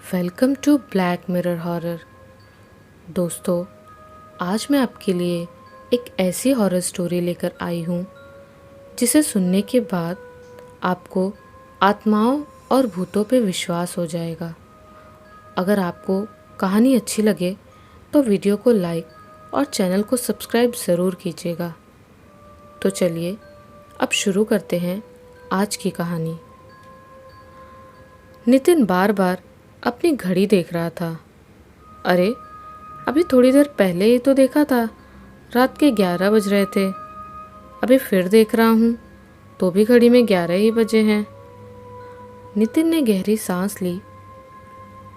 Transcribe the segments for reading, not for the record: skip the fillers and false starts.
Welcome to Black Mirror horror. दोस्तों, आज मैं आपके लिए एक ऐसी हॉरर स्टोरी लेकर आई हूँ जिसे सुनने के बाद आपको आत्माओं और भूतों पे विश्वास हो जाएगा। अगर आपको कहानी अच्छी लगे तो वीडियो को लाइक और चैनल को सब्सक्राइब ज़रूर कीजिएगा। तो चलिए अब शुरू करते हैं आज की कहानी। नितिन बार बार अपनी घड़ी देख रहा था। अरे, अभी थोड़ी देर पहले ही तो देखा था, रात के 11 बज रहे थे। अभी फिर देख रहा हूँ तो भी घड़ी में 11 ही बजे हैं। नितिन ने गहरी सांस ली।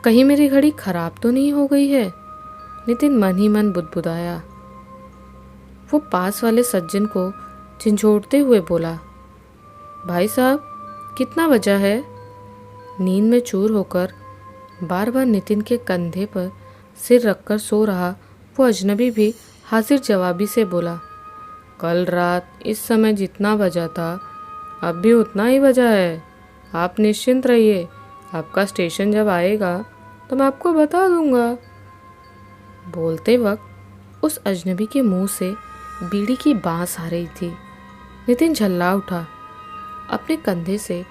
कहीं मेरी घड़ी खराब तो नहीं हो गई है, नितिन मन ही मन बुदबुदाया। वो पास वाले सज्जन को झंझोड़ते हुए बोला, भाई साहब, कितना बजा है? नींद में चूर होकर बार बार नितिन के कंधे पर सिर रखकर सो रहा वो अजनबी भी हाजिर जवाबी से बोला, कल रात इस समय जितना बजा था अब भी उतना ही बजा है। आप निश्चिंत रहिए, आपका स्टेशन जब आएगा तो मैं आपको बता दूंगा। बोलते वक्त उस अजनबी के मुंह से बीड़ी की बांस आ रही थी। नितिन झल्ला उठा। अपने कंधे से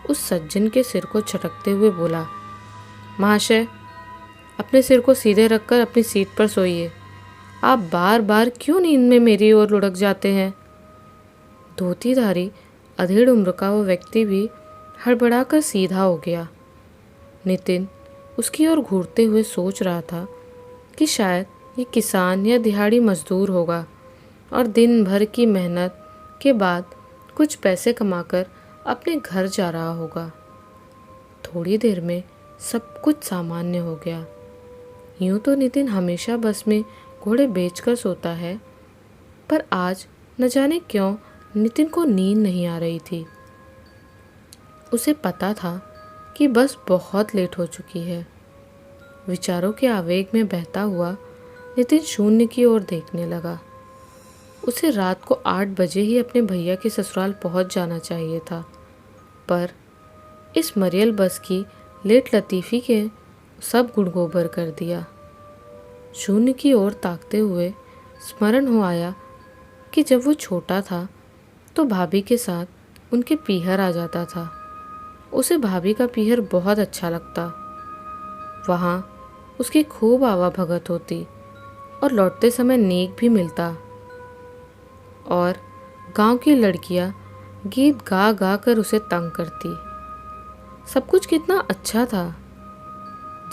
उस सज्जन के सिर को झटकते हुए बोला, महाशय, अपने सिर को सीधे रखकर अपनी सीट पर सोइए। आप बार बार क्यों नींद में मेरी ओर लुढ़क जाते हैं? धोतीधारी अधेड़ उम्र का वो व्यक्ति भी हड़बड़ाकर सीधा हो गया। नितिन उसकी ओर घूरते हुए सोच रहा था कि शायद ये किसान या दिहाड़ी मजदूर होगा और दिन भर की मेहनत के बाद कुछ पैसे कमाकर अपने घर जा रहा होगा। थोड़ी देर में सब कुछ सामान्य हो गया। यूं तो नितिन हमेशा बस में घोड़े बेचकर सोता है, पर आज न जाने क्यों नितिन को नींद नहीं आ रही थी। उसे पता था कि बस बहुत लेट हो चुकी है। विचारों के आवेग में बहता हुआ नितिन शून्य की ओर देखने लगा। उसे रात को 8 बजे ही अपने भैया के ससुराल पहुंच जाना चाहिए था, पर इस मरियल बस की लेट लतीफ़ी के सब गुड़ गोबर कर दिया। शून्य की ओर ताकते हुए स्मरण हो आया कि जब वो छोटा था तो भाभी के साथ उनके पीहर आ जाता था। उसे भाभी का पीहर बहुत अच्छा लगता। वहाँ उसकी खूब आवाभगत होती और लौटते समय नेक भी मिलता। और गांव की लड़कियां गीत गा गा कर उसे तंग करती। सब कुछ कितना अच्छा था।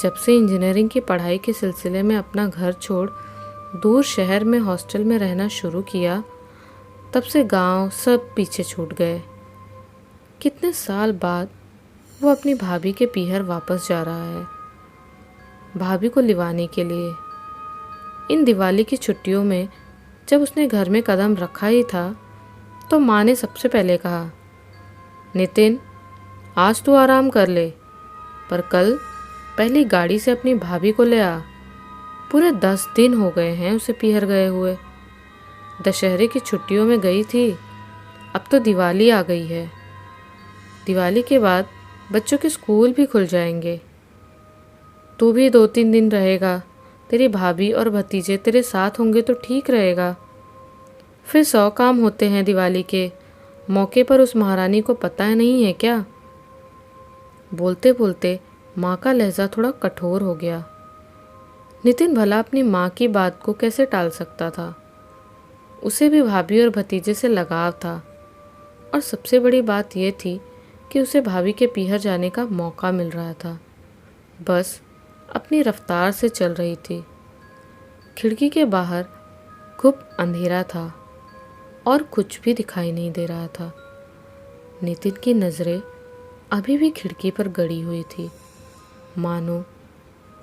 जब से इंजीनियरिंग की पढ़ाई के सिलसिले में अपना घर छोड़ दूर शहर में हॉस्टल में रहना शुरू किया, तब से गांव सब पीछे छूट गए। कितने साल बाद वो अपनी भाभी के पीहर वापस जा रहा है, भाभी को लिवाने के लिए। इन दिवाली की छुट्टियों में जब उसने घर में कदम रखा ही था तो माँ ने सबसे पहले कहा, नितिन, आज तू आराम कर ले, पर कल पहली गाड़ी से अपनी भाभी को ले आ। पूरे 10 दिन हो गए हैं उसे पीहर गए हुए। दशहरे की छुट्टियों में गई थी, अब तो दिवाली आ गई है। दिवाली के बाद बच्चों के स्कूल भी खुल जाएंगे। तू भी 2-3 दिन रहेगा, तेरी भाभी और भतीजे तेरे साथ होंगे तो ठीक रहेगा। फिर 100 काम होते हैं दिवाली के मौके पर, उस महारानी को पता नहीं है क्या? बोलते बोलते माँ का लहजा थोड़ा कठोर हो गया। नितिन भला अपनी माँ की बात को कैसे टाल सकता था? उसे भी भाभी और भतीजे से लगाव था, और सबसे बड़ी बात यह थी कि उसे भाभी के पीहर जाने का मौका मिल रहा था। बस अपनी रफ्तार से चल रही थी। खिड़की के बाहर खूब अंधेरा था और कुछ भी दिखाई नहीं दे रहा था। नितिन की नज़रें अभी भी खिड़की पर गड़ी हुई थी, मानो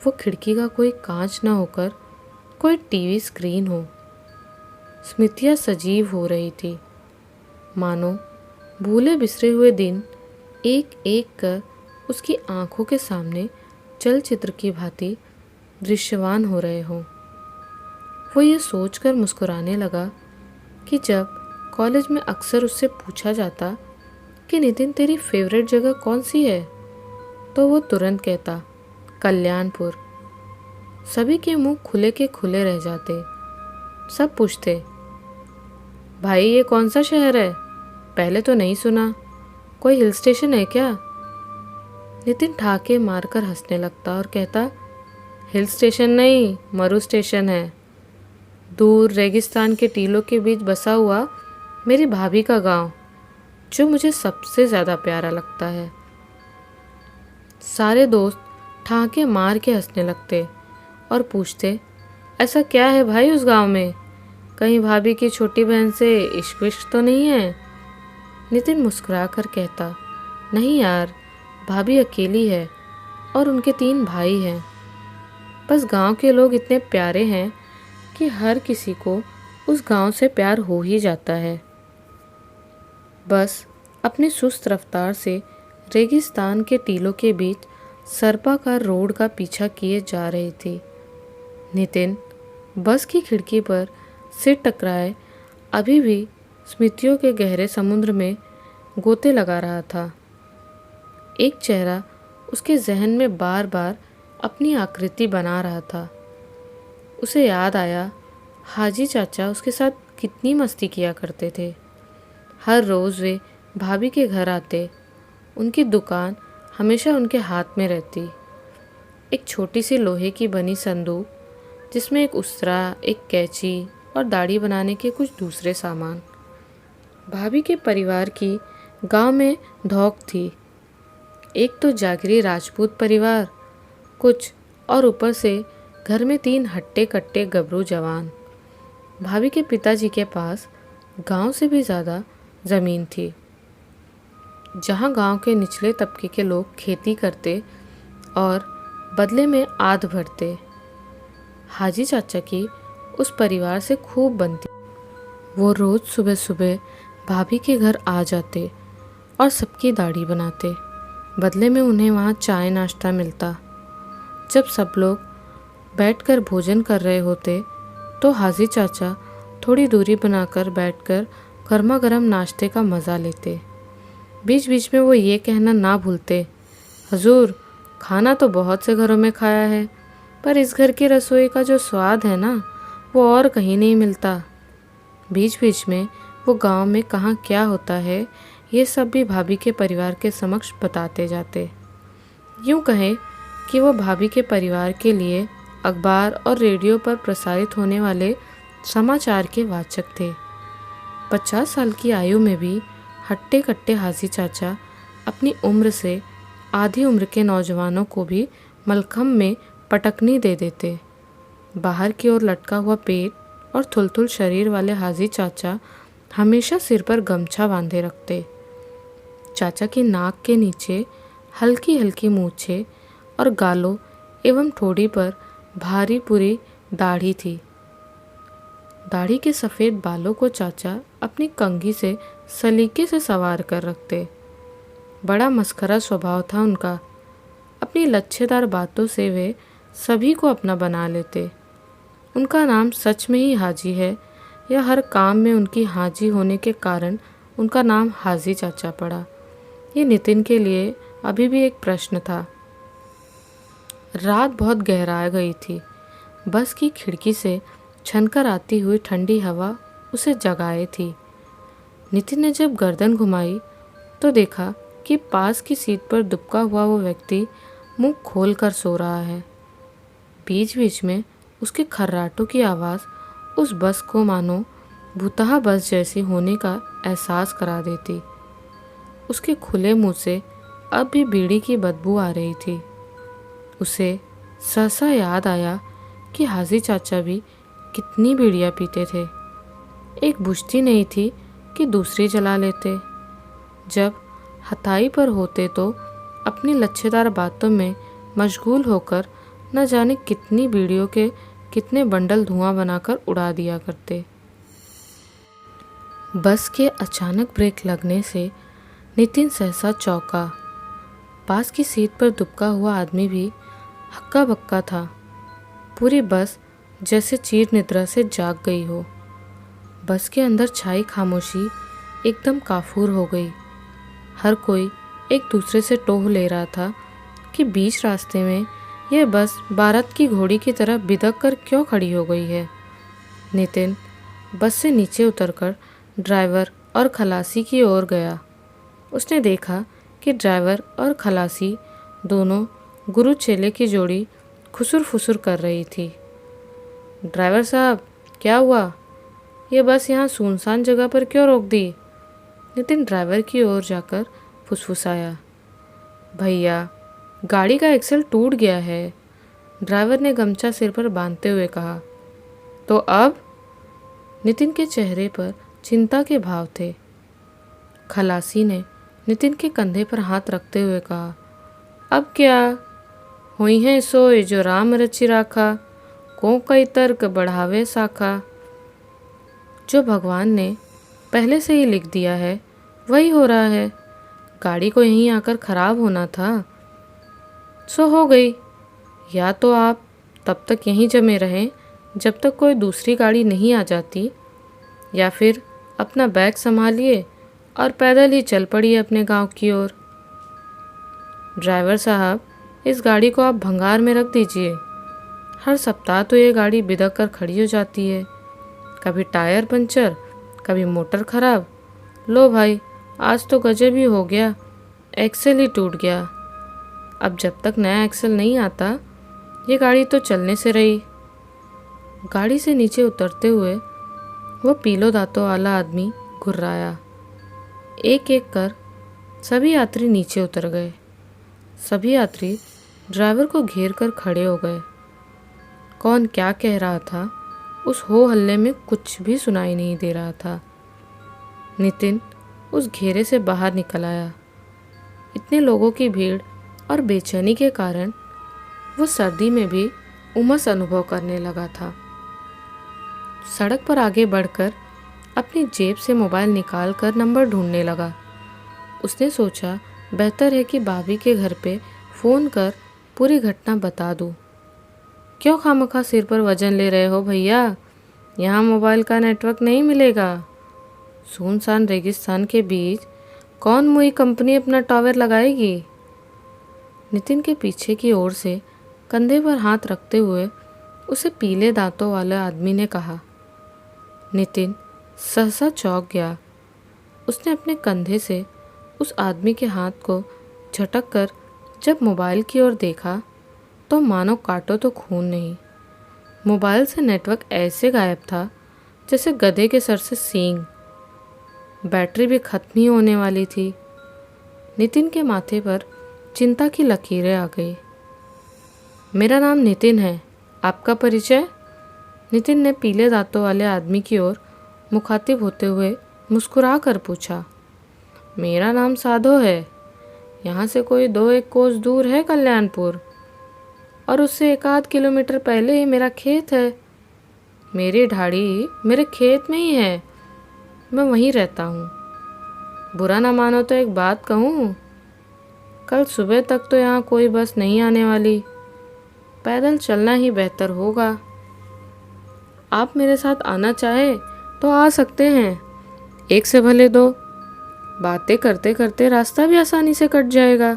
वो खिड़की का कोई कांच न होकर कोई टीवी स्क्रीन हो। स्मृतियाँ सजीव हो रही थी, मानो भूले बिसरे हुए दिन एक एक कर उसकी आंखों के सामने चलचित्र की भांति दृश्यमान हो रहे हों। वो ये सोचकर मुस्कुराने लगा कि जब कॉलेज में अक्सर उससे पूछा जाता कि नितिन, तेरी फेवरेट जगह कौन सी है, तो वो तुरंत कहता, कल्याणपुर। सभी के मुंह खुले के खुले रह जाते। सब पूछते, भाई ये कौन सा शहर है? पहले तो नहीं सुना। कोई हिल स्टेशन है क्या? नितिन ठाके मारकर हंसने लगता और कहता, हिल स्टेशन नहीं, मरु स्टेशन है। दूर रेगिस्तान के टीलों के बीच बसा हुआ मेरी भाभी का गांव, जो मुझे सबसे ज़्यादा प्यारा लगता है। सारे दोस्त ठाके मार के हंसने लगते और पूछते, ऐसा क्या है भाई उस गांव में? कहीं भाभी की छोटी बहन से इश्क विश्क तो नहीं है? नितिन मुस्कुरा कर कहता, नहीं यार, भाभी अकेली है और उनके 3 भाई हैं। बस गांव के लोग इतने प्यारे हैं कि हर किसी को उस गांव से प्यार हो ही जाता है। बस अपनी सुस्त रफ्तार से रेगिस्तान के टीलों के बीच सर्पाकार रोड का पीछा किए जा रही थी। नितिन बस की खिड़की पर सिर टकराए अभी भी स्मृतियों के गहरे समुद्र में गोते लगा रहा था। एक चेहरा उसके जहन में बार बार अपनी आकृति बना रहा था। उसे याद आया हाजी चाचा उसके साथ कितनी मस्ती किया करते थे। हर रोज़ वे भाभी के घर आते। उनकी दुकान हमेशा उनके हाथ में रहती। एक छोटी सी लोहे की बनी संदूक, जिसमें एक उसरा, एक कैंची और दाढ़ी बनाने के कुछ दूसरे सामान। भाभी के परिवार की गांव में धौक थी। एक तो जागीरी राजपूत परिवार कुछ, और ऊपर से घर में 3 हट्टे कट्टे गबरू जवान। भाभी के पिताजी के पास गांव से भी ज़्यादा ज़मीन थी, जहां गांव के निचले तबके के लोग खेती करते और बदले में आध भरते। हाजी चाचा की उस परिवार से खूब बनती। वो रोज़ सुबह सुबह भाभी के घर आ जाते और सबकी दाढ़ी बनाते। बदले में उन्हें वहाँ चाय नाश्ता मिलता। जब सब लोग बैठकर भोजन कर रहे होते तो हाजी चाचा थोड़ी दूरी बनाकर बैठकर गर्मा गर्म नाश्ते का मज़ा लेते। बीच बीच में वो ये कहना ना भूलते, हजूर, खाना तो बहुत से घरों में खाया है, पर इस घर की रसोई का जो स्वाद है ना, वो और कहीं नहीं मिलता। बीच बीच में वो गांव में कहाँ क्या होता है, ये सब भी भाभी के परिवार के समक्ष बताते जाते। यूँ कहें कि वो भाभी के परिवार के लिए अखबार और रेडियो पर प्रसारित होने वाले समाचार के वाचक थे। 50 साल की आयु में भी हट्टे कट्टे हाजी चाचा अपनी उम्र से आधी उम्र के नौजवानों को भी मलखम में पटकनी दे देते। बाहर की ओर लटका हुआ पेट और थुलथुल शरीर वाले हाजी चाचा हमेशा सिर पर गमछा बांधे रखते। चाचा की नाक के नीचे हल्की हल्की मूछें और गालों एवं ठोड़ी पर भारी पूरी दाढ़ी थी। दाढ़ी के सफ़ेद बालों को चाचा अपनी कंघी से सलीके से संवार कर रखते। बड़ा मस्खरा स्वभाव था उनका। अपनी लच्छेदार बातों से वे सभी को अपना बना लेते। उनका नाम सच में ही हाजी है या हर काम में उनकी हाजी होने के कारण उनका नाम हाजी चाचा पड़ा, ये नितिन के लिए अभी भी एक प्रश्न था। रात बहुत गहरा गई थी। बस की खिड़की से छनकर आती हुई ठंडी हवा उसे जगाए थी। नितिन ने जब गर्दन घुमाई तो देखा कि पास की सीट पर दुबका हुआ वो व्यक्ति मुंह खोल कर सो रहा है। बीच बीच में उसके खर्राटों की आवाज़ उस बस को मानो भूतहा बस जैसी होने का एहसास करा देती। उसके खुले मुंह से अब भी बीड़ी की बदबू आ रही थी। उसे सहसा याद आया कि हाजी चाचा भी कितनी बीड़ियाँ पीते थे। एक बुझती नहीं थी कि दूसरी जला लेते। जब हथाई पर होते तो अपनी लच्छेदार बातों में मशगूल होकर न जाने कितनी बीड़ियों के कितने बंडल धुआं बनाकर उड़ा दिया करते। बस के अचानक ब्रेक लगने से नितिन सहसा चौंका। पास की सीट पर दुबका हुआ आदमी भी हक्का बक्का था। पूरी बस जैसे चीर निद्रा से जाग गई हो। बस के अंदर छाई खामोशी एकदम काफूर हो गई। हर कोई एक दूसरे से टोह ले रहा था कि बीच रास्ते में यह बस भारत की घोड़ी की तरह बिदक कर क्यों खड़ी हो गई है? नितिन बस से नीचे उतरकर ड्राइवर और खलासी की ओर गया। उसने देखा कि ड्राइवर और खलासी दोनों गुरु चेले की जोड़ी खुसुर फुसुर कर रही थी। ड्राइवर साहब, क्या हुआ? ये बस यहाँ सुनसान जगह पर क्यों रोक दी? नितिन ड्राइवर की ओर जाकर फुसफुसाया। भैया, गाड़ी का एक्सल टूट गया है, ड्राइवर ने गमछा सिर पर बांधते हुए कहा। तो अब? नितिन के चेहरे पर चिंता के भाव थे। खलासी ने नितिन के कंधे पर हाथ रखते हुए कहा, अब क्या? हुई है सोई जो राम रचि राखा, को कई तर्क बढ़ावे साखा। जो भगवान ने पहले से ही लिख दिया है वही हो रहा है। गाड़ी को यहीं आकर खराब होना था, सो हो गई। या तो आप तब तक यहीं जमे रहें जब तक कोई दूसरी गाड़ी नहीं आ जाती, या फिर अपना बैग संभालिए और पैदल ही चल पड़िए अपने गांव की ओर। ड्राइवर साहब, इस गाड़ी को आप भंगार में रख दीजिए। हर सप्ताह तो ये गाड़ी बिदक कर खड़ी हो जाती है, कभी टायर पंचर, कभी मोटर खराब। लो भाई, आज तो गजब ही हो गया, एक्सेल ही टूट गया। अब जब तक नया एक्सेल नहीं आता ये गाड़ी तो चलने से रही। गाड़ी से नीचे उतरते हुए वो पीलो दांतों वाला आदमी घुर्राया। एक एक कर सभी यात्री नीचे उतर गए। सभी यात्री ड्राइवर को घेर कर खड़े हो गए। कौन क्या कह रहा था, उस हो हल्ले में कुछ भी सुनाई नहीं दे रहा था। नितिन उस घेरे से बाहर निकल आया। इतने लोगों की भीड़ और बेचैनी के कारण वो सर्दी में भी उमस अनुभव करने लगा था। सड़क पर आगे बढ़कर अपनी जेब से मोबाइल निकालकर नंबर ढूंढने लगा। उसने सोचा बेहतर है कि भाभी के घर पे फ़ोन कर पूरी घटना बता दूं। क्यों खामखा सिर पर वजन ले रहे हो भैया? यहाँ मोबाइल का नेटवर्क नहीं मिलेगा। सुनसान रेगिस्तान के बीच कौन मुई कंपनी अपना टावर लगाएगी? नितिन के पीछे की ओर से कंधे पर हाथ रखते हुए उसे पीले दांतों वाले आदमी ने कहा। नितिन सहसा चौंक गया। उसने अपने कंधे से उस आदमी के हाथ को झटक कर जब मोबाइल की ओर देखा तो मानो काटो तो खून नहीं। मोबाइल से नेटवर्क ऐसे गायब था जैसे गधे के सर से सींग। बैटरी भी खत्म ही होने वाली थी। नितिन के माथे पर चिंता की लकीरें आ गई। मेरा नाम नितिन है, आपका परिचय? नितिन ने पीले दांतों वाले आदमी की ओर मुखातिब होते हुए मुस्कुरा कर पूछा। मेरा नाम साधो है। यहाँ से कोई 2-1 कोस दूर है कल्याणपुर, और उससे 1-8 किलोमीटर पहले ही मेरा खेत है। मेरी ढाड़ी मेरे खेत में ही है, मैं वहीं रहता हूँ। बुरा ना मानो तो एक बात कहूँ, कल सुबह तक तो यहाँ कोई बस नहीं आने वाली, पैदल चलना ही बेहतर होगा। आप मेरे साथ आना चाहे तो आ सकते हैं, एक से भले दो। बातें करते करते रास्ता भी आसानी से कट जाएगा।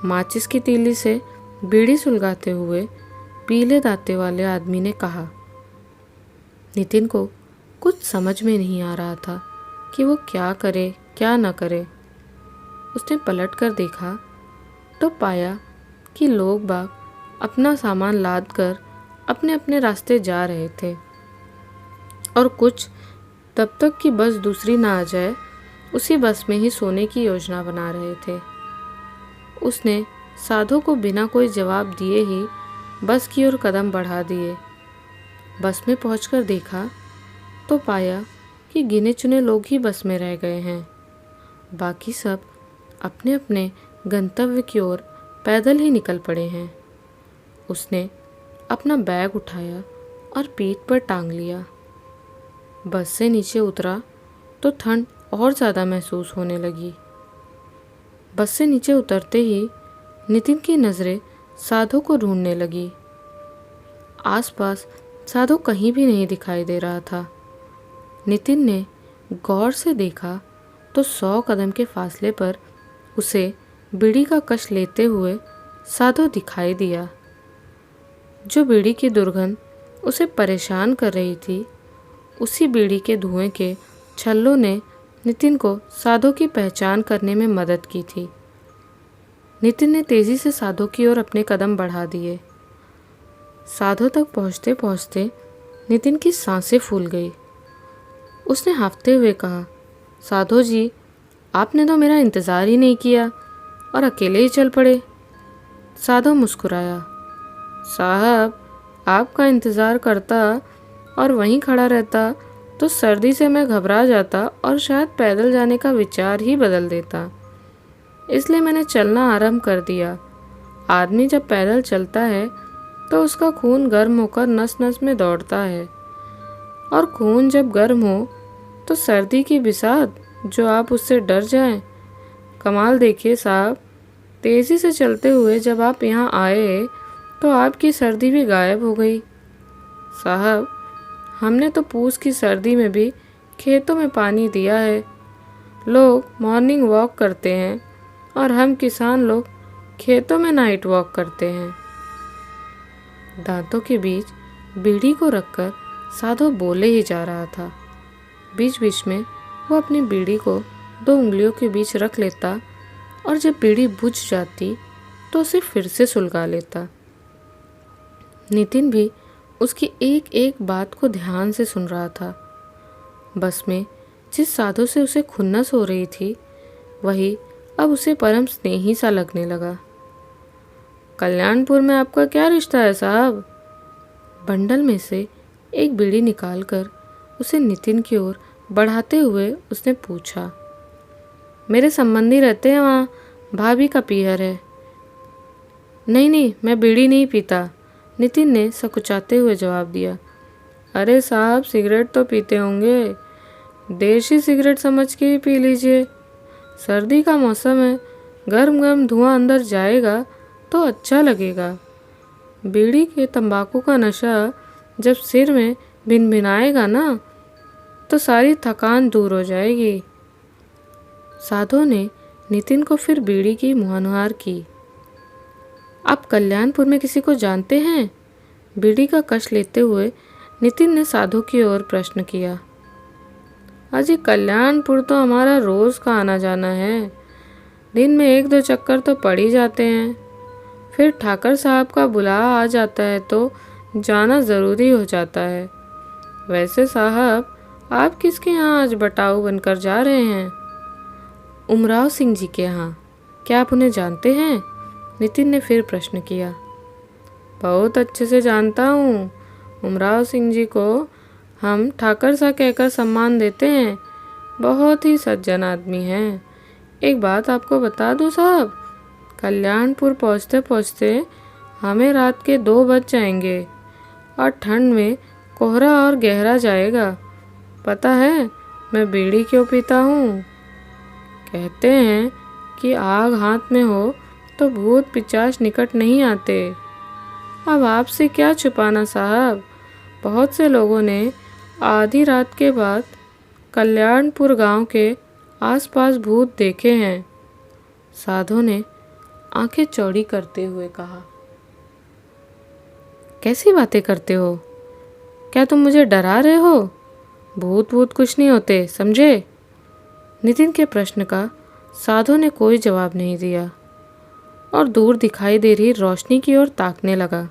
माचिस की तीली से बीड़ी सुलगाते हुए पीले दांते वाले आदमी ने कहा। नितिन को कुछ समझ में नहीं आ रहा था कि वो क्या करे क्या न करे। उसने पलट कर देखा तो पाया कि लोग बाग अपना सामान लाद कर अपने अपने रास्ते जा रहे थे, और कुछ तब तक कि बस दूसरी ना आ जाए उसी बस में ही सोने की योजना बना रहे थे। उसने साधु को बिना कोई जवाब दिए ही बस की ओर कदम बढ़ा दिए। बस में पहुंचकर देखा तो पाया कि गिने चुने लोग ही बस में रह गए हैं। बाकी सब अपने अपने गंतव्य की ओर पैदल ही निकल पड़े हैं। उसने अपना बैग उठाया और पीठ पर टांग लिया। बस से नीचे उतरा तो ठंड और ज़्यादा महसूस होने लगी। बस से नीचे उतरते ही नितिन की नज़रें साधु को ढूंढने लगी। आसपास साधु कहीं भी नहीं दिखाई दे रहा था। नितिन ने गौर से देखा तो 100 कदम के फासले पर उसे बीड़ी का कश लेते हुए साधु दिखाई दिया। जो बीड़ी की दुर्गंध उसे परेशान कर रही थी, उसी बीड़ी के धुएं के छल्लों ने नितिन को साधु की पहचान करने में मदद की थी। नितिन ने तेजी से साधु की ओर अपने कदम बढ़ा दिए। साधु तक पहुंचते पहुंचते नितिन की सांसें फूल गई। उसने हांफते हुए कहा, साधु जी, आपने तो मेरा इंतज़ार ही नहीं किया और अकेले ही चल पड़े। साधु मुस्कुराया, साहब, आपका इंतज़ार करता और वहीं खड़ा रहता तो सर्दी से मैं घबरा जाता और शायद पैदल जाने का विचार ही बदल देता। इसलिए मैंने चलना आरंभ कर दिया। आदमी जब पैदल चलता है तो उसका खून गर्म होकर नस नस में दौड़ता है, और खून जब गर्म हो तो सर्दी की बिसात जो आप उससे डर जाएं। कमाल देखिए साहब, तेज़ी से चलते हुए जब आप यहाँ आए तो आपकी सर्दी भी गायब हो गई। साहब, हमने तो पूस की सर्दी में भी खेतों में पानी दिया है। लोग मॉर्निंग वॉक करते हैं और हम किसान लोग खेतों में नाइट वॉक करते हैं। दांतों के बीच बीड़ी को रखकर साधु बोले ही जा रहा था। बीच बीच में वो अपनी बीड़ी को 2 उंगलियों के बीच रख लेता और जब बीड़ी बुझ जाती तो उसे फिर से सुलगा लेता। नितिन भी उसकी एक एक बात को ध्यान से सुन रहा था। बस में जिस साधु से उसे खुन्नस हो रही थी, वही अब उसे परम स्नेही सा लगने लगा। कल्याणपुर में आपका क्या रिश्ता है साहब? बंडल में से एक बीड़ी निकालकर उसे नितिन की ओर बढ़ाते हुए उसने पूछा। मेरे संबंधी रहते हैं वहाँ, भाभी का पीहर है। नहीं नहीं, मैं बीड़ी नहीं पीता, नितिन ने सकुचाते हुए जवाब दिया। अरे साहब, सिगरेट तो पीते होंगे, देशी सिगरेट समझ के ही पी लीजिए। सर्दी का मौसम है, गर्म गर्म धुआं अंदर जाएगा तो अच्छा लगेगा। बीड़ी के तंबाकू का नशा जब सिर में भिनभिनाएगा ना, तो सारी थकान दूर हो जाएगी। साधु ने नितिन को फिर बीड़ी की मुहानुहार की। आप कल्याणपुर में किसी को जानते हैं? बीड़ी का कश लेते हुए नितिन ने साधु की ओर प्रश्न किया। अजी, कल्याणपुर तो हमारा रोज़ का आना जाना है। दिन में 1-2 चक्कर तो पड़ ही जाते हैं। फिर ठाकर साहब का बुला आ जाता है तो जाना ज़रूरी हो जाता है। वैसे साहब, आप किसके यहाँ आज बटाऊ बनकर जा रहे हैं? उमराव सिंह जी के यहाँ। क्या आप उन्हें जानते हैं? नितिन ने फिर प्रश्न किया। बहुत अच्छे से जानता हूँ। उमराव सिंह जी को हम ठाकर सा कहकर सम्मान देते हैं। बहुत ही सज्जन आदमी हैं। एक बात आपको बता दूँ साहब, कल्याणपुर पहुँचते पहुँचते हमें रात के 2 बज जाएंगे और ठंड में कोहरा और गहरा जाएगा। पता है मैं बीड़ी क्यों पीता हूँ? कहते हैं कि आग हाथ में हो तो भूत पिशाच निकट नहीं आते। अब आपसे क्या छुपाना साहब, बहुत से लोगों ने आधी रात के बाद कल्याणपुर गांव के आसपास भूत देखे हैं। साधु ने आंखें चौड़ी करते हुए कहा। कैसी बातें करते हो? क्या तुम मुझे डरा रहे हो? भूत भूत कुछ नहीं होते, समझे? नितिन के प्रश्न का साधु ने कोई जवाब नहीं दिया और दूर दिखाई दे रही रोशनी की ओर ताकने लगा।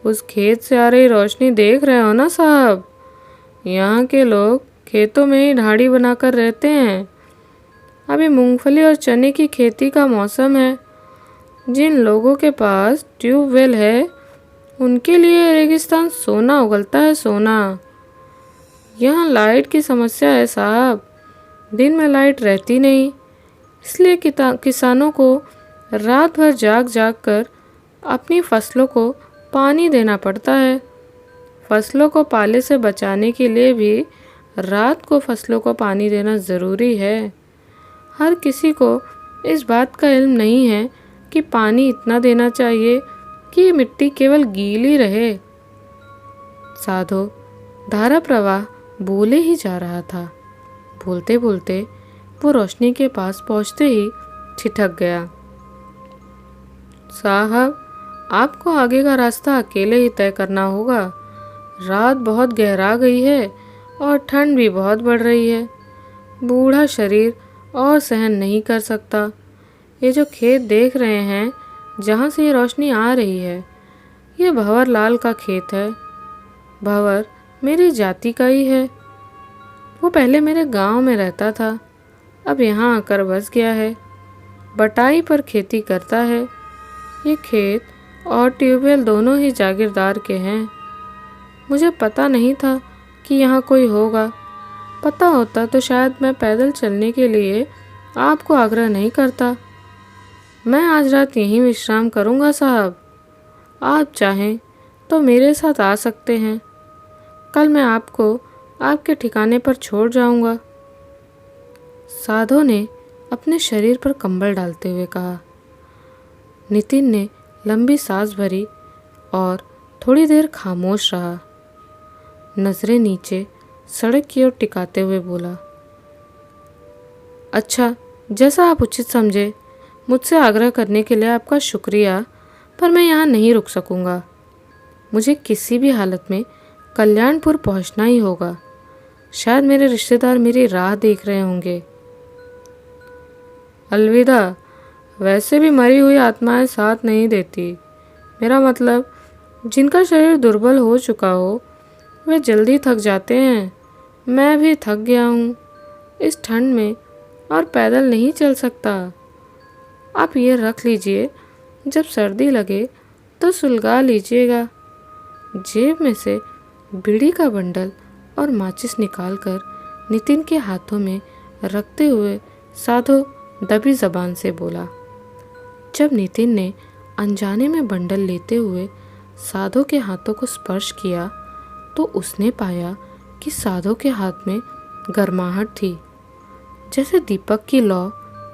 उस खेत से आ रही रोशनी देख रहे हो ना साहब? यहाँ के लोग खेतों में ही ढाड़ी बनाकर रहते हैं। अभी मूंगफली और चने की खेती का मौसम है। जिन लोगों के पास ट्यूबवेल है, उनके लिए रेगिस्तान सोना उगलता है, सोना। यहाँ लाइट की समस्या है साहब। दिन में लाइट रहती नहीं, इसलिए किसानों को रात भर जाग जाग कर अपनी फसलों को पानी देना पड़ता है। फसलों को पाले से बचाने के लिए भी रात को फसलों को पानी देना ज़रूरी है। हर किसी को इस बात का इल्म नहीं है कि पानी इतना देना चाहिए कि मिट्टी केवल गीली रहे। साधु धारा प्रवाह बोले ही जा रहा था। बोलते बोलते वो रोशनी के पास पहुंचते ही ठिठक गया। साहब, आपको आगे का रास्ता अकेले ही तय करना होगा। रात बहुत गहरा गई है और ठंड भी बहुत बढ़ रही है। बूढ़ा शरीर और सहन नहीं कर सकता। ये जो खेत देख रहे हैं, जहाँ से ये रोशनी आ रही है, ये भंवर लाल का खेत है। भंवर मेरी जाति का ही है। वो पहले मेरे गांव में रहता था, अब यहाँ आकर बस गया है। बटाई पर खेती करता है। ये खेत और ट्यूबवेल दोनों ही जागीरदार के हैं। मुझे पता नहीं था कि यहाँ कोई होगा। पता होता तो शायद मैं पैदल चलने के लिए आपको आग्रह नहीं करता। मैं आज रात यहीं विश्राम करूँगा साहब। आप चाहें तो मेरे साथ आ सकते हैं। कल मैं आपको आपके ठिकाने पर छोड़ जाऊँगा। साधो ने अपने शरीर पर कंबल डालते हुए कहा। नितिन ने लंबी सांस भरी और थोड़ी देर खामोश रहा। नजरें नीचे सड़क की ओर टिकाते हुए बोला, अच्छा, जैसा आप उचित समझे। मुझसे आग्रह करने के लिए आपका शुक्रिया, पर मैं यहाँ नहीं रुक सकूँगा। मुझे किसी भी हालत में कल्याणपुर पहुँचना ही होगा। शायद मेरे रिश्तेदार मेरी राह देख रहे होंगे। अलविदा। वैसे भी मरी हुई आत्माएं साथ नहीं देती। मेरा मतलब, जिनका शरीर दुर्बल हो चुका हो वे जल्दी थक जाते हैं। मैं भी थक गया हूँ। इस ठंड में और पैदल नहीं चल सकता। आप ये रख लीजिए, जब सर्दी लगे तो सुलगा लीजिएगा। जेब में से बीड़ी का बंडल और माचिस निकालकर नितिन के हाथों में रखते हुए साधो दबी जबान से बोला। जब नितिन ने अनजाने में बंडल लेते हुए साधो के हाथों को स्पर्श किया तो उसने पाया कि साधो के हाथ में गर्माहट थी। जैसे दीपक की लौ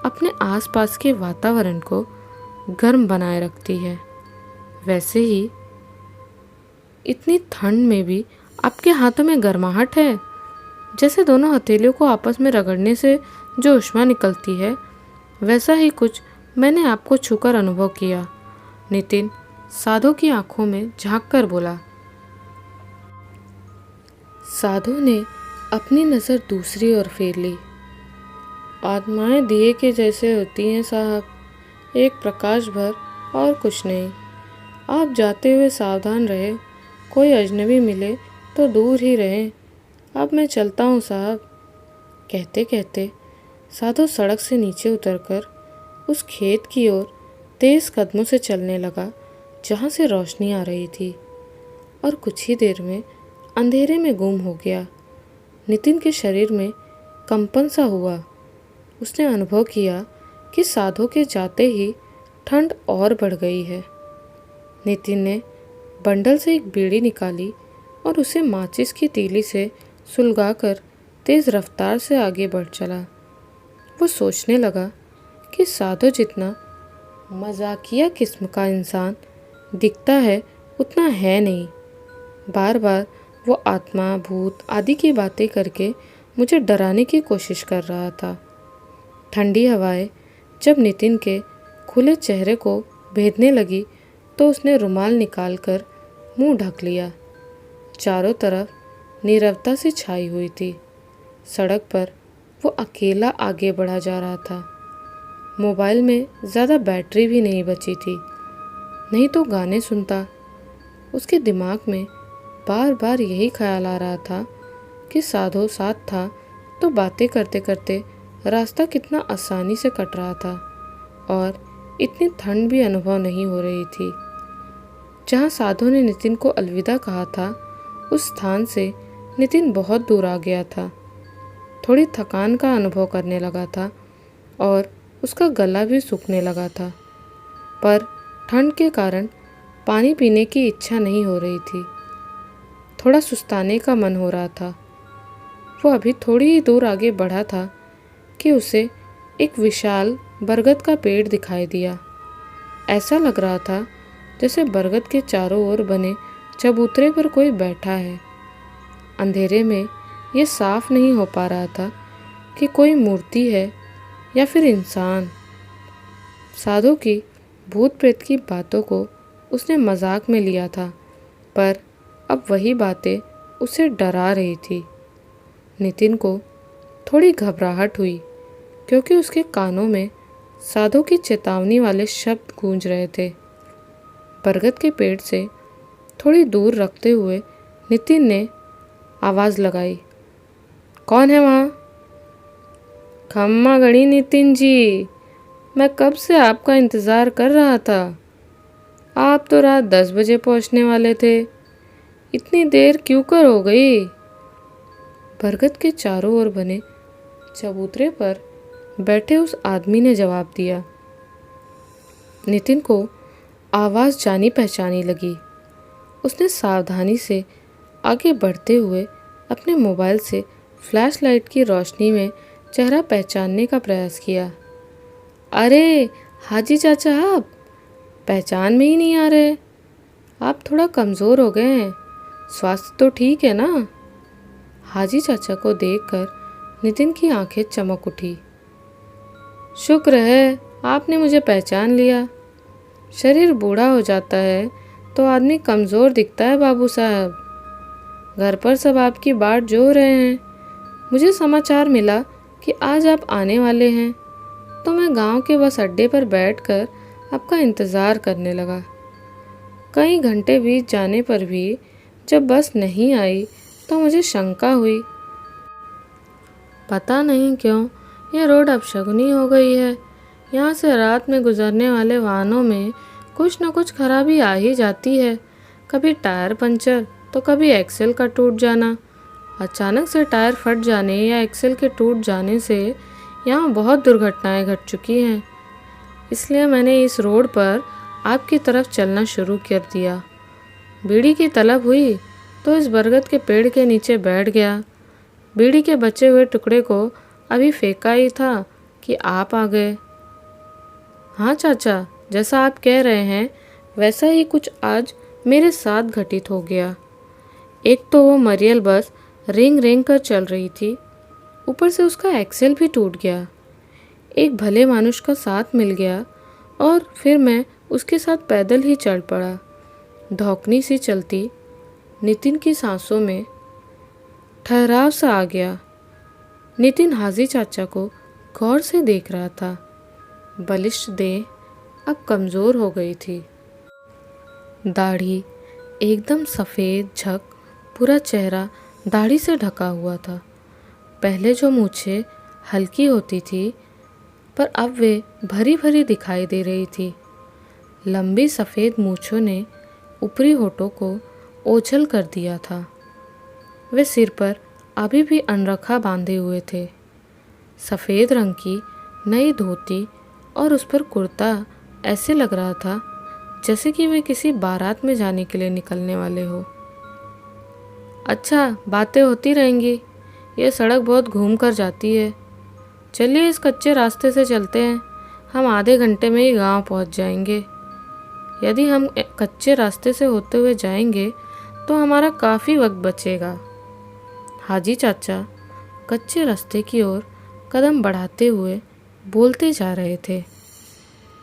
अपने आसपास के वातावरण को गर्म बनाए रखती है, वैसे ही इतनी ठंड में भी आपके हाथों में गर्माहट है। जैसे दोनों हथेलियों को आपस में रगड़ने से जो ऊष्मा निकलती है, वैसा ही कुछ मैंने आपको छूकर अनुभव किया। नितिन साधो की आंखों में झांक कर बोला। साधो ने अपनी नज़र दूसरी ओर फेर ली। आत्माएं दिए के जैसे होती हैं साहब, एक प्रकाश भर और कुछ नहीं। आप जाते हुए सावधान रहे, कोई अजनबी मिले तो दूर ही रहें। अब मैं चलता हूँ साहब। कहते कहते साधो सड़क से नीचे उतरकर उस खेत की ओर तेज कदमों से चलने लगा जहाँ से रोशनी आ रही थी, और कुछ ही देर में अंधेरे में गुम हो गया। नितिन के शरीर में कंपन सा हुआ। उसने अनुभव किया कि साधो के जाते ही ठंड और बढ़ गई है। नितिन ने बंडल से एक बीड़ी निकाली और उसे माचिस की तीली से सुलगाकर तेज रफ्तार से आगे बढ़ चला। वो सोचने लगा कि साधो जितना मजाकिया किस्म का इंसान दिखता है उतना है नहीं। बार बार वो आत्मा, भूत आदि की बातें करके मुझे डराने की कोशिश कर रहा था। ठंडी हवाएं जब नितिन के खुले चेहरे को भेदने लगी तो उसने रुमाल निकालकर मुंह ढक लिया। चारों तरफ नीरवता सी छाई हुई थी। सड़क पर वो अकेला आगे बढ़ा जा रहा था। मोबाइल में ज़्यादा बैटरी भी नहीं बची थी, नहीं तो गाने सुनता। उसके दिमाग में बार बार यही ख्याल आ रहा था कि साधो साथ था तो बातें करते करते रास्ता कितना आसानी से कट रहा था और इतनी ठंड भी अनुभव नहीं हो रही थी। जहाँ साधो ने नितिन को अलविदा कहा था, उस स्थान से नितिन बहुत दूर आ गया था। थोड़ी थकान का अनुभव करने लगा था और उसका गला भी सूखने लगा था, पर ठंड के कारण पानी पीने की इच्छा नहीं हो रही थी। थोड़ा सुस्ताने का मन हो रहा था। वो अभी थोड़ी ही दूर आगे बढ़ा था कि उसे एक विशाल बरगद का पेड़ दिखाई दिया। ऐसा लग रहा था जैसे बरगद के चारों ओर बने चबूतरे पर कोई बैठा है। अंधेरे में ये साफ नहीं हो पा रहा था कि कोई मूर्ति है या फिर इंसान। साधो की भूत प्रेत की बातों को उसने मजाक में लिया था, पर अब वही बातें उसे डरा रही थी। नितिन को थोड़ी घबराहट हुई, क्योंकि उसके कानों में साधु की चेतावनी वाले शब्द गूंज रहे थे। बरगद के पेड़ से थोड़ी दूर रखते हुए नितिन ने आवाज़ लगाई, कौन है वहाँ? खम्मा गड़ी नितिन जी, मैं कब से आपका इंतज़ार कर रहा था। आप तो रात 10 बजे पहुँचने वाले थे, इतनी देर क्यों कर हो गई? बरगद के चारों ओर बने चबूतरे पर बैठे उस आदमी ने जवाब दिया। नितिन को आवाज़ जानी पहचानी लगी। उसने सावधानी से आगे बढ़ते हुए अपने मोबाइल से फ्लैश लाइट की रोशनी में चेहरा पहचानने का प्रयास किया। अरे हाजी चाचा, आप पहचान में ही नहीं आ रहे। आप थोड़ा कमज़ोर हो गए हैं, स्वास्थ्य तो ठीक है ना? हाजी चाचा को देखकर नितिन की आंखें चमक उठी। शुक्र है आपने मुझे पहचान लिया। शरीर बूढ़ा हो जाता है तो आदमी कमज़ोर दिखता है बाबू साहब। घर पर सब आपकी बाट जो रहे हैं। मुझे समाचार मिला कि आज आप आने वाले हैं, तो मैं गांव के बस अड्डे पर बैठकर आपका इंतज़ार करने लगा। कई घंटे बीत जाने पर भी जब बस नहीं आई तो मुझे शंका हुई। पता नहीं क्यों ये रोड अपशगुनी हो गई है। यहाँ से रात में गुजरने वाले वाहनों में कुछ न कुछ खराबी आ ही जाती है। कभी टायर पंचर तो कभी एक्सेल का टूट जाना। अचानक से टायर फट जाने या एक्सेल के टूट जाने से यहाँ बहुत दुर्घटनाएं घट चुकी हैं। इसलिए मैंने इस रोड पर आपकी तरफ चलना शुरू कर दिया। बीड़ी की तलब हुई तो इस बरगद के पेड़ के नीचे बैठ गया। बीड़ी के बचे हुए टुकड़े को अभी फेंका ही था कि आप आ गए। हाँ चाचा, जैसा आप कह रहे हैं वैसा ही कुछ आज मेरे साथ घटित हो गया। एक तो वो मरियल बस रेंग रेंग कर चल रही थी, ऊपर से उसका एक्सेल भी टूट गया। एक भले मानुष का साथ मिल गया और फिर मैं उसके साथ पैदल ही चल पड़ा। धौकनी सी चलती नितिन की सांसों में ठहराव सा आ गया। नितिन हाजी चाचा को गौर से देख रहा था। बलिष्ठ देह अब कमज़ोर हो गई थी। दाढ़ी एकदम सफ़ेद झक, पूरा चेहरा दाढ़ी से ढका हुआ था। पहले जो मूछें हल्की होती थी, पर अब वे भरी भरी दिखाई दे रही थी। लंबी सफ़ेद मूछों ने ऊपरी होठों को ओझल कर दिया था। वे सिर पर अभी भी अनरखा बांधे हुए थे। सफ़ेद रंग की नई धोती और उस पर कुर्ता ऐसे लग रहा था जैसे कि वे किसी बारात में जाने के लिए निकलने वाले हो। अच्छा, बातें होती रहेंगी। ये सड़क बहुत घूम कर जाती है। चलिए इस कच्चे रास्ते से चलते हैं। हम आधे घंटे में ही गांव पहुंच जाएंगे। यदि हम कच्चे रास्ते से होते हुए जाएंगे तो हमारा काफ़ी वक्त बचेगा। हाजी चाचा कच्चे रास्ते की ओर कदम बढ़ाते हुए बोलते जा रहे थे।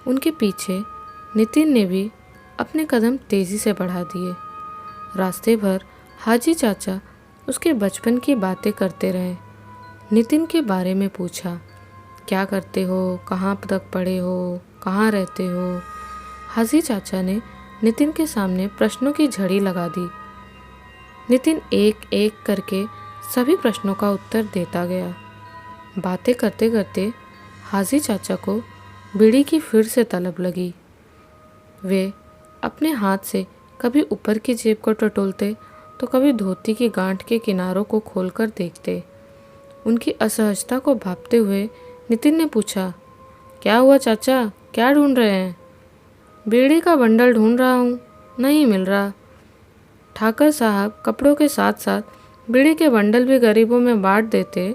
उनके पीछे नितिन ने भी अपने कदम तेज़ी से बढ़ा दिए। रास्ते भर हाजी चाचा उसके बचपन की बातें करते रहे। नितिन के बारे में पूछा, क्या करते हो, कहाँ तक पढ़े हो, कहाँ रहते हो। हाजी चाचा ने नितिन के सामने प्रश्नों की झड़ी लगा दी। नितिन एक एक करके सभी प्रश्नों का उत्तर देता गया। बातें करते करते हाजी चाचा को बीड़ी की फिर से तलब लगी। वे अपने हाथ से कभी ऊपर की जेब को टटोलते तो कभी धोती की गांठ के किनारों को खोलकर देखते। उनकी असहजता को भांपते हुए नितिन ने पूछा, क्या हुआ चाचा, क्या ढूंढ रहे हैं? बीड़ी का बंडल ढूंढ रहा हूँ, नहीं मिल रहा। ठाकर साहब कपड़ों के साथ साथ बीड़ी के बंडल भी गरीबों में बांट देते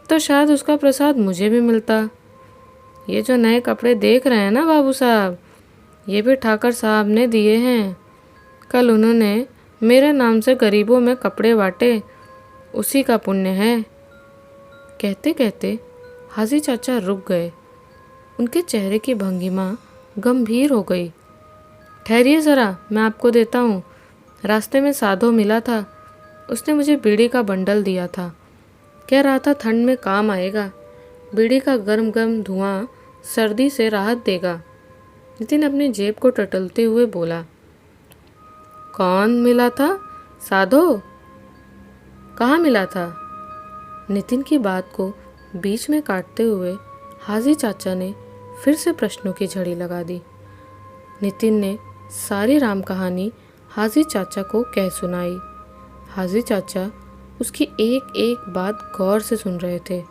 तो शायद उसका प्रसाद मुझे भी मिलता। ये जो नए कपड़े देख रहे हैं ना बाबू साहब, ये भी ठाकर साहब ने दिए हैं। कल उन्होंने मेरे नाम से गरीबों में कपड़े बांटे, उसी का पुण्य है। कहते कहते हाजी चाचा रुक गए। उनके चेहरे की भंगिमा गंभीर हो गई। ठहरिए ज़रा, मैं आपको देता हूँ। रास्ते में साधो मिला था, उसने मुझे बीड़ी का बंडल दिया था। कह रहा था ठंड में काम आएगा, बीड़ी का गर्म गर्म धुआं सर्दी से राहत देगा। नितिन अपनी जेब को टटोलते हुए बोला। कौन मिला था? साधो? कहाँ मिला था? नितिन की बात को बीच में काटते हुए हाजी चाचा ने फिर से प्रश्नों की झड़ी लगा दी। नितिन ने सारी राम कहानी हाजी चाचा को कह सुनाई। हाजी चाचा उसकी एक एक बात गौर से सुन रहे थे।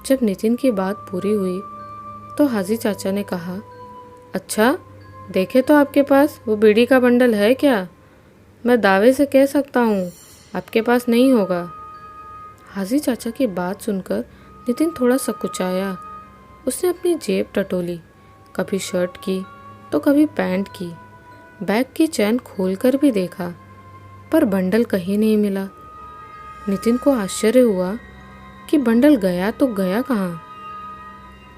जब नितिन की बात पूरी हुई तो हाजी चाचा ने कहा, अच्छा, देखे तो आपके पास वो बीड़ी का बंडल है क्या? मैं दावे से कह सकता हूँ आपके पास नहीं होगा। हाजी चाचा की बात सुनकर नितिन थोड़ा सकुचाया। उसने अपनी जेब टटोली, कभी शर्ट की तो कभी पैंट की, बैग की चैन खोलकर भी देखा, पर बंडल कहीं नहीं मिला। नितिन को आश्चर्य हुआ कि बंडल गया तो गया कहाँ।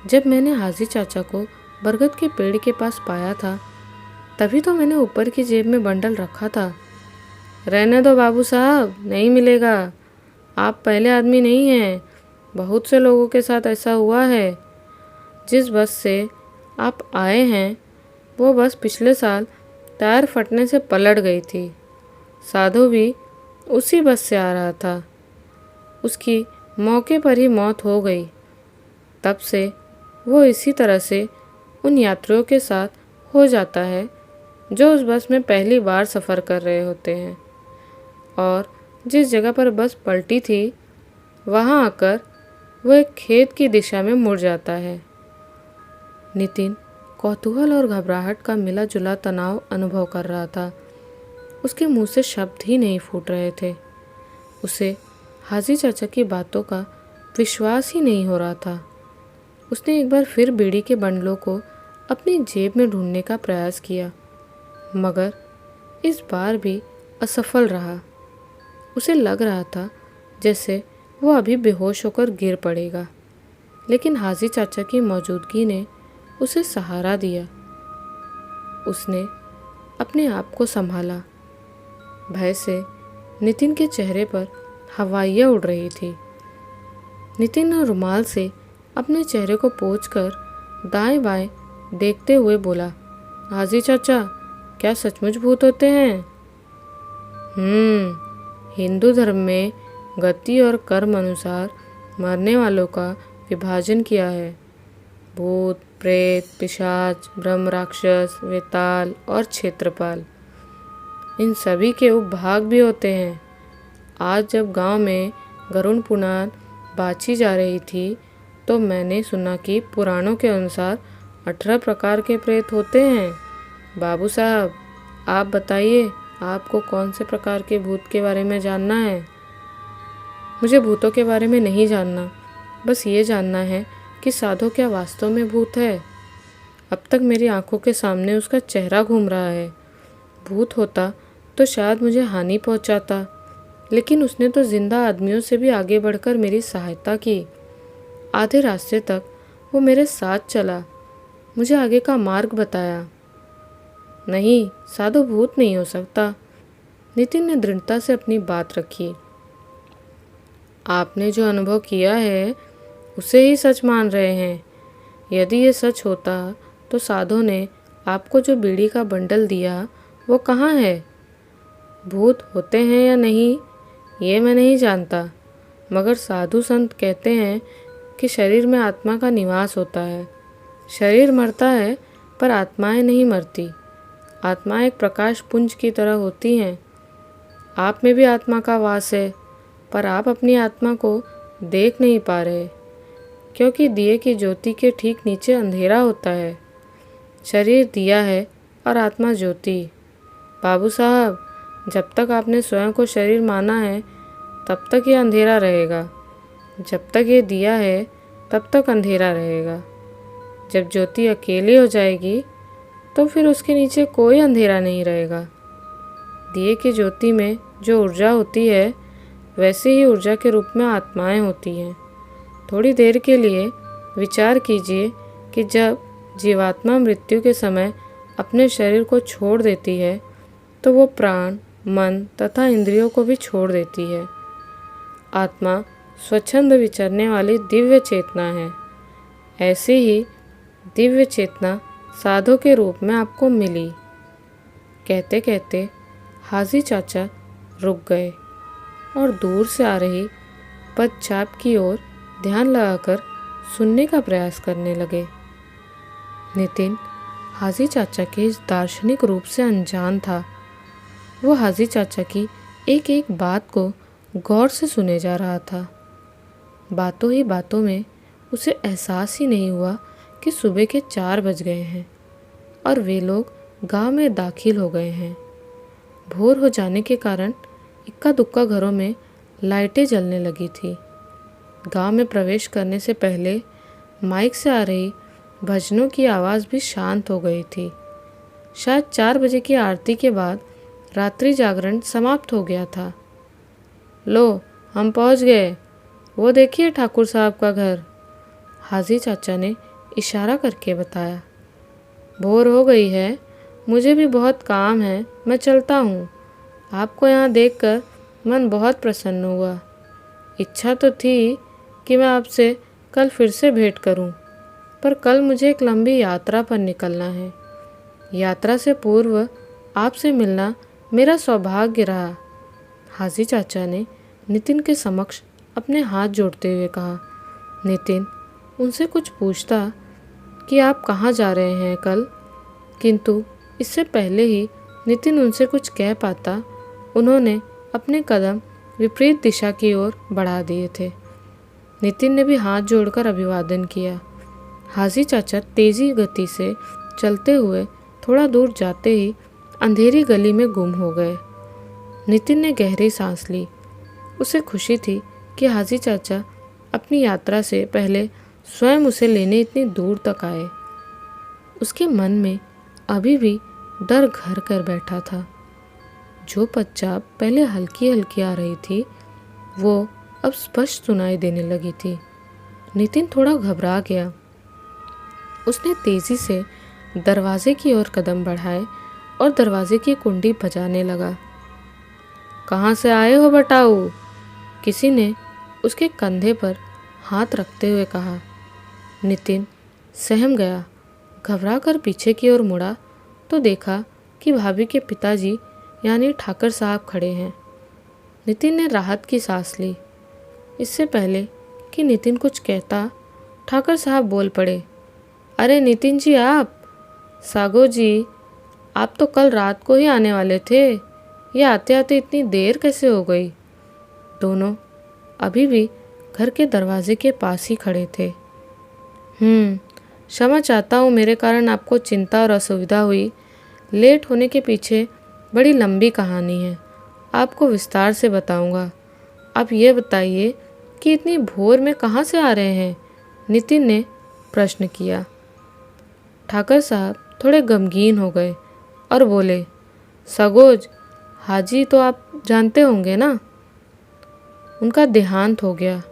जब मैंने हाजी चाचा को बरगद के पेड़ के पास पाया था, तभी तो मैंने ऊपर की जेब में बंडल रखा था। रहने दो बाबू साहब, नहीं मिलेगा। आप पहले आदमी नहीं हैं, बहुत से लोगों के साथ ऐसा हुआ है। जिस बस से आप आए हैं वो बस पिछले साल टायर फटने से पलट गई थी। साधु भी उसी बस से आ रहा था, उसकी मौके पर ही मौत हो गई। तब से वो इसी तरह से उन यात्रियों के साथ हो जाता है जो उस बस में पहली बार सफ़र कर रहे होते हैं, और जिस जगह पर बस पलटी थी वहाँ आकर वो एक खेत की दिशा में मुड़ जाता है। नितिन कौतूहल और घबराहट का मिला जुला तनाव अनुभव कर रहा था। उसके मुंह से शब्द ही नहीं फूट रहे थे। उसे हाजी चाचा की बातों का विश्वास ही नहीं हो रहा था। उसने एक बार फिर बीड़ी के बंडलों को अपनी जेब में ढूंढने का प्रयास किया, मगर इस बार भी असफल रहा। उसे लग रहा था जैसे वो अभी बेहोश होकर गिर पड़ेगा, लेकिन हाजी चाचा की मौजूदगी ने उसे सहारा दिया। उसने अपने आप को संभाला। भय से नितिन के चेहरे पर हवाइयाँ उड़ रही थी। नितिन ने रुमाल से अपने चेहरे को पोंछकर दाएं बाएं देखते हुए बोला, हाजी चाचा, क्या सचमुच भूत होते हैं? हिंदू धर्म में गति और कर्म अनुसार मरने वालों का विभाजन किया है। भूत, प्रेत, पिशाच, ब्रह्म राक्षस, वेताल और क्षेत्रपाल, इन सभी के उपभाग भी होते हैं। आज जब गांव में गरुड़ पुराण बाची जा रही थी तो मैंने सुना कि पुराणों के अनुसार 18 प्रकार के प्रेत होते हैं। बाबू साहब, आप बताइए, आपको कौन से प्रकार के भूत के बारे में जानना है? मुझे भूतों के बारे में नहीं जानना, बस ये जानना है कि साधु क्या वास्तव में भूत है? अब तक मेरी आंखों के सामने उसका चेहरा घूम रहा है। भूत होता तो शायद मुझे हानि पहुंचाता, लेकिन उसने तो जिंदा आदमियों से भी आगे बढ़कर मेरी सहायता की। आधे रास्ते तक वो मेरे साथ चला, मुझे आगे का मार्ग बताया। नहीं, साधु भूत नहीं हो सकता। नितिन ने दृढ़ता से अपनी बात रखी। आपने जो अनुभव किया है उसे ही सच मान रहे हैं। यदि ये सच होता तो साधु ने आपको जो बीड़ी का बंडल दिया वो कहाँ है? भूत होते हैं या नहीं ये मैं नहीं जानता, मगर साधु संत कहते हैं कि शरीर में आत्मा का निवास होता है। शरीर मरता है पर आत्माएं नहीं मरती। आत्माएं एक प्रकाश पुंज की तरह होती हैं। आप में भी आत्मा का वास है, पर आप अपनी आत्मा को देख नहीं पा रहे, क्योंकि दिए की ज्योति के ठीक नीचे अंधेरा होता है। शरीर दिया है और आत्मा ज्योति। बाबू साहब, जब तक आपने स्वयं को शरीर माना है तब तक ये अंधेरा रहेगा। जब तक ये दिया है तब तक अंधेरा रहेगा। जब ज्योति अकेली हो जाएगी तो फिर उसके नीचे कोई अंधेरा नहीं रहेगा। दिए की ज्योति में जो ऊर्जा होती है वैसे ही ऊर्जा के रूप में आत्माएं होती हैं। थोड़ी देर के लिए विचार कीजिए कि जब जीवात्मा मृत्यु के समय अपने शरीर को छोड़ देती है तो वो प्राण, मन तथा इंद्रियों को भी छोड़ देती है। आत्मा स्वच्छंद विचरने वाली दिव्य चेतना है। ऐसी ही दिव्य चेतना साधु के रूप में आपको मिली। कहते कहते हाजी चाचा रुक गए और दूर से आ रही पदचाप की ओर ध्यान लगाकर सुनने का प्रयास करने लगे। नितिन हाजी चाचा के इस दार्शनिक रूप से अनजान था। वो हाजी चाचा की एक एक बात को गौर से सुने जा रहा था। बातों ही बातों में उसे एहसास ही नहीं हुआ कि सुबह के 4 बज गए हैं और वे लोग गांव में दाखिल हो गए हैं। भोर हो जाने के कारण इक्का दुक्का घरों में लाइटें जलने लगी थी। गांव में प्रवेश करने से पहले माइक से आ रही भजनों की आवाज़ भी शांत हो गई थी। शायद 4 बजे की आरती के बाद रात्रि जागरण समाप्त हो गया था। लो, हम पहुंच गए। वो देखिए ठाकुर साहब का घर, हाजी चाचा ने इशारा करके बताया। भोर हो गई है, मुझे भी बहुत काम है, मैं चलता हूँ। आपको यहाँ देखकर मन बहुत प्रसन्न हुआ। इच्छा तो थी कि मैं आपसे कल फिर से भेंट करूं, पर कल मुझे एक लंबी यात्रा पर निकलना है। यात्रा से पूर्व आपसे मिलना मेरा सौभाग्य रहा। हाजी चाचा ने नितिन के समक्ष अपने हाथ जोड़ते हुए कहा। नितिन उनसे कुछ पूछता कि आप कहाँ जा रहे हैं कल, किंतु इससे पहले ही नितिन उनसे कुछ कह पाता, उन्होंने अपने कदम विपरीत दिशा की ओर बढ़ा दिए थे। नितिन ने भी हाथ जोड़कर अभिवादन किया। हाजी चाचा तेजी गति से चलते हुए थोड़ा दूर जाते ही अंधेरी गली में गुम हो गए। नितिन ने गहरी सांस ली। उसे खुशी थी कि हाजी चाचा अपनी यात्रा से पहले स्वयं उसे लेने इतनी दूर तक आए। उसके मन में अभी भी डर घर कर बैठा था। जो पदचाप पहले हल्की हल्की आ रही थी वो अब स्पष्ट सुनाई देने लगी थी। नितिन थोड़ा घबरा गया। उसने तेजी से दरवाजे की ओर कदम बढ़ाए और दरवाजे की कुंडी बजाने लगा। कहाँ से आए हो बटाऊ? किसी ने उसके कंधे पर हाथ रखते हुए कहा। नितिन सहम गया। घबरा कर पीछे की ओर मुड़ा तो देखा कि भाभी के पिताजी यानी ठाकर साहब खड़े हैं। नितिन ने राहत की सांस ली। इससे पहले कि नितिन कुछ कहता, ठाकर साहब बोल पड़े। अरे नितिन जी, आप? सागो जी, आप तो कल रात को ही आने वाले थे, ये आते आते इतनी देर कैसे हो गई? दोनों अभी भी घर के दरवाजे के पास ही खड़े थे। क्षमा चाहता हूँ, मेरे कारण आपको चिंता और असुविधा हुई। लेट होने के पीछे बड़ी लंबी कहानी है, आपको विस्तार से बताऊंगा। आप ये बताइए कि इतनी भोर में कहाँ से आ रहे हैं? नितिन ने प्रश्न किया। ठाकर साहब थोड़े गमगीन हो गए और बोले, सगोज, हाजी तो आप जानते होंगे ना, उनका देहांत हो गया।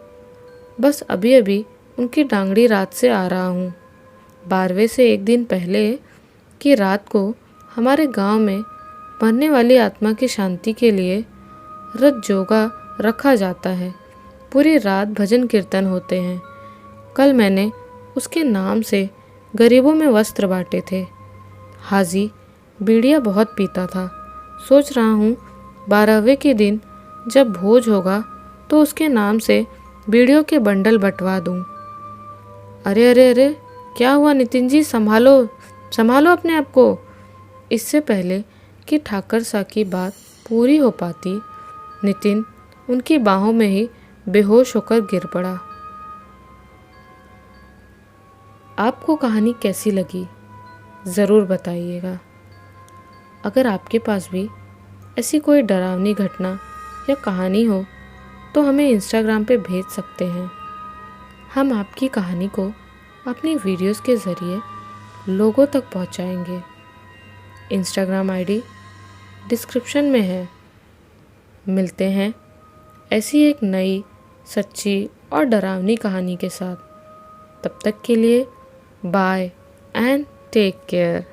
बस अभी अभी उनकी डांगड़ी रात से आ रहा हूँ। 12वें से एक दिन पहले की रात को हमारे गांव में मरने वाली आत्मा की शांति के लिए रत जोगा रखा जाता है। पूरी रात भजन कीर्तन होते हैं। कल मैंने उसके नाम से गरीबों में वस्त्र बांटे थे। हाजी बीड़िया बहुत पीता था। सोच रहा हूँ 12वें के दिन जब भोज होगा तो उसके नाम से बीड़ियों के बंडल बंटवा दूँ। अरे अरे अरे, क्या हुआ नितिन जी? संभालो संभालो अपने आप को। इससे पहले कि ठाकर सा की बात पूरी हो पाती, नितिन उनकी बाहों में ही बेहोश होकर गिर पड़ा। आपको कहानी कैसी लगी ज़रूर बताइएगा। अगर आपके पास भी ऐसी कोई डरावनी घटना या कहानी हो तो हमें इंस्टाग्राम पे भेज सकते हैं। हम आपकी कहानी को अपनी वीडियोस के ज़रिए लोगों तक पहुंचाएंगे। इंस्टाग्राम आईडी डिस्क्रिप्शन में है। मिलते हैं ऐसी एक नई, सच्ची और डरावनी कहानी के साथ। तब तक के लिए बाय। and take care.